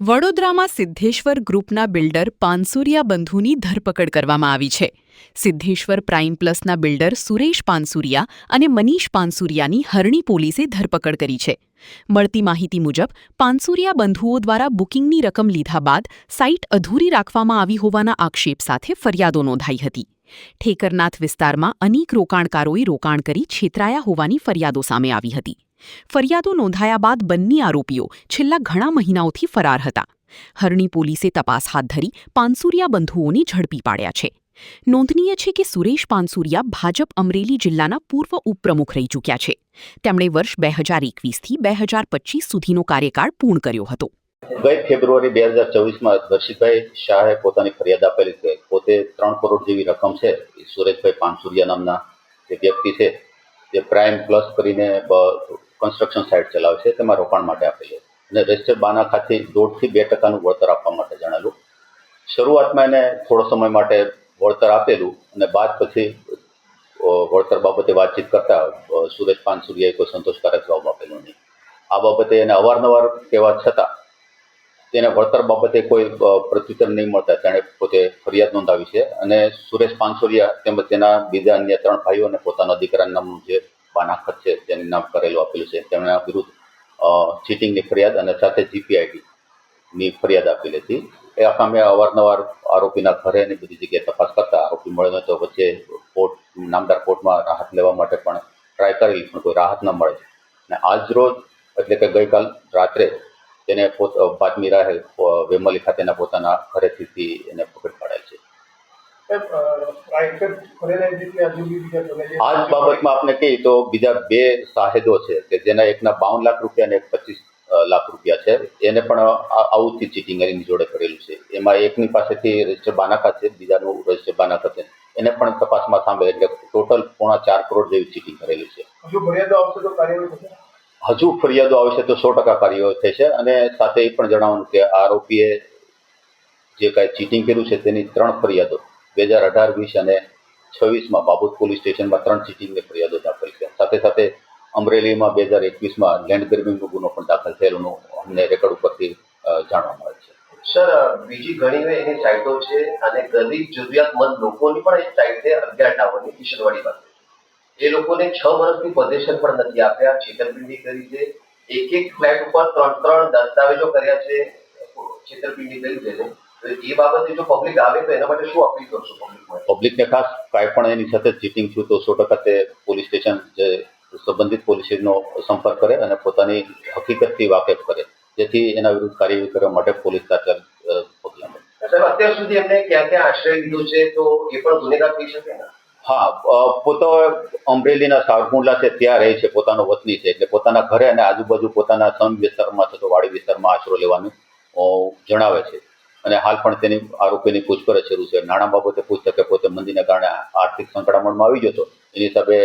વડોદરામાં સિદ્ધેશ્વર ગ્રુપના બિલ્ડર પાનસુરિયા બંધુની ધરપકડ કરવામાં આવી છે. સિદ્ધેશ્વર પ્રાઇમ પ્લસના બિલ્ડર સુરેશ પાનસુરિયા અને મનીષ પાનસુરિયાની હરણી પોલીસે ધરપકડ કરી છે. મળતી માહિતી મુજબ પાનસુરિયા બંધુઓ દ્વારા બુકિંગની રકમ લીધા બાદ સાઇટ અધૂરી રાખવામાં આવી હોવાના આક્ષેપ સાથે ફરિયાદો નોંધાઈ હતી. ઠેકરનાથ વિસ્તારમાં અનેક રોકાણકારોએ રોકાણ કરી છેતરાયા હોવાની ફરિયાદો સામે આવી હતી. ફરિયાદો નોંધાયા બાદ બંને આરોપીઓ છેલ્લા ઘણા મહિનાઓથી ફરાર હતા. હરણી પોલીસે તપાસ હાથ ધરી પાનસુરિયા બંધુઓને ઝડપી પાડ્યા છે. નોંધનીય છે કે સુરેશ પાનસુરિયા ભાજપ અમરેલી જિલ્લાના પૂર્વ ઉપપ્રમુખ રહી ચૂક્યા છે. તેમણે વર્ષ 2021થી 2025 સુધીનો કાર્યકાળ પૂર્ણ કર્યો હતો. ગઈ ફેબ્રુઆરી 2024માં દર્શિતભાઈ શાહે પોતાની ફરિયાદ આપેલી છે. પોતે 3 કરોડ જેવી રકમ છે સુરેશભાઈ પાનસુરિયા નામના જે વ્યક્તિ છે જે પ્રાઇમ પ્લસ કરીને કન્સ્ટ્રક્શન સાઇટ ચલાવે છે તેમાં રોકાણ માટે આપેલું અને રજિસ્ટર બાનાખાથી 1.5 થી 2% વળતર આપવા માટે જણાવેલું. શરૂઆતમાં એને થોડો સમય માટે વળતર આપેલું અને બાદ પછી વળતર બાબતે વાતચીત કરતા સુરેશ પાનસુરિયાએ કોઈ સંતોષકારક જવાબ આપેલો નહીં. આ બાબતે એને અવારનવાર કહેવા છતાં તેને વળતર બાબતે કોઈ પ્રત્યુત્તર નહીં મળતા તેણે પોતે ફરિયાદ નોંધાવી છે અને સુરેશ પાનસુરિયા તેમજ તેના બીજા અન્ય 3 ભાઈઓ અને પોતાના દીકરાના નામનું જે બાનાખત છે તેનું નામ કરેલું આપેલું છે તેમના વિરુદ્ધ ચીટિંગની ફરિયાદ અને સાથે GPIDની ફરિયાદ આપેલી હતી. એ અમે અવારનવાર આરોપીના ઘરે અને બધી જગ્યાએ તપાસ કરતા આરોપી મળ્યો તો વચ્ચે નામદાર કોર્ટમાં રાહત લેવા માટે પણ ટ્રાય કરેલી પણ કોઈ રાહત ન મળે. અને આજ રોજ એટલે કે ગઈકાલ રાત્રે તેને બાતમી રાહે વેમલી ખાતેના પોતાના ઘરેથી એને પકડી પાડેલ છે. આ જ બાબતમાં આપણે કહીએ તો બીજા 2 સાહેદો છે કે જેના એકના 52 લાખ રૂપિયા અને 25 લાખ રૂપિયા છે. એને પણ આવુંથી ચીટિંગ એની જોડે કરેલું છે. એમાં એકની પાસેથી રજિસ્ટર બાનાખત છે, બીજાનું રજિસ્ટર બાનાખત છે. એને પણ તપાસમાં સાંભળે એટલે ટોટલ 4.5 કરોડ જેવી ચીટિંગ કરેલી છે. હજુ ફરિયાદો આવશે તો 100% કાર્યવાહી થશે. અને સાથે એ પણ જણાવવાનું કે આરોપીએ જે કાંઈ ચીટિંગ કર્યું છે તેની 3 ફરિયાદો 2018, 20 અને 26માં બાબુત પોલીસ સ્ટેશનમાં 3 ચીટિંગની ફરિયાદો દાખલ છે. સાથે સાથે અમરેલીમાં 2021માં લેન્ડ ગ્રેબિંગનો ગુનો પણ દાખલ થયેલું અમને રેકોર્ડ ઉપરથી જાણવા મળે છે. સર, બીજી ઘણી એની સાઇટો છે અને ગરીબ જરૂરિયાતમંદ લોકોની પણ એક સાઇટ છે 11 ટાવરની કિશનવાડી પાસે. એ લોકોને 6 વર્ષથી પોઝેશન પણ નથી આપ્યા, છેતરપિંડી કરી છે. એક ફ્લેટ ઉપર 3 દસ્તાવેજો કર્યા છે, છેતરપિંડી કરી છે. એ બાબતે જો પબ્લિક આવે તો એના માટે શું અપીલ કરશો પબ્લિકને? ખાસ કાંઈ પણ એની સાથે ચીટિંગ થયું તો 100% તે પોલીસ સ્ટેશન જે સંબંધિત પોલીસનો સંપર્ક કરે અને પોતાની હકીકતથી વાકેફ કરે, જેથી એના વિરુદ્ધ કાર્યવાહી કરવા માટે પોલીસ તાત્કાલિક પગલાં લે. સાહેબ, અત્યાર સુધી એમને ક્યાં ક્યાં આશ્રય લીધો છે તો એ પણ ગુનેગાર થઈ શકે ને? હા, પોતો અમરેલીના સાવરકુંડલા છે ત્યાં રહે છે, પોતાનો વતની છે, એટલે પોતાના ઘરે અને આજુબાજુ પોતાના સમ વિસ્તારમાં થતો વાડી વિસ્તારમાં આશરો લેવાનું જણાવે છે. અને હાલ પણ તેની આરોપીની પૂછપરછ શરૂ છે. નાણાં બાબતે પૂછતા કે પોતે મંદીને કારણે આર્થિક સંકળામણમાં આવી ગયો હતો, એની હિસાબે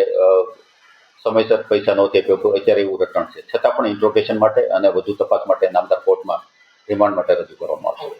સમયસર પૈસા નહોતી આપ્યો, અત્યારે એવું રટણ છે. છતાં પણ ઇન્ટ્રોગેશન માટે અને વધુ તપાસ માટે નામદાર કોર્ટમાં રિમાન્ડ માટે રજૂ કરવામાં આવશે.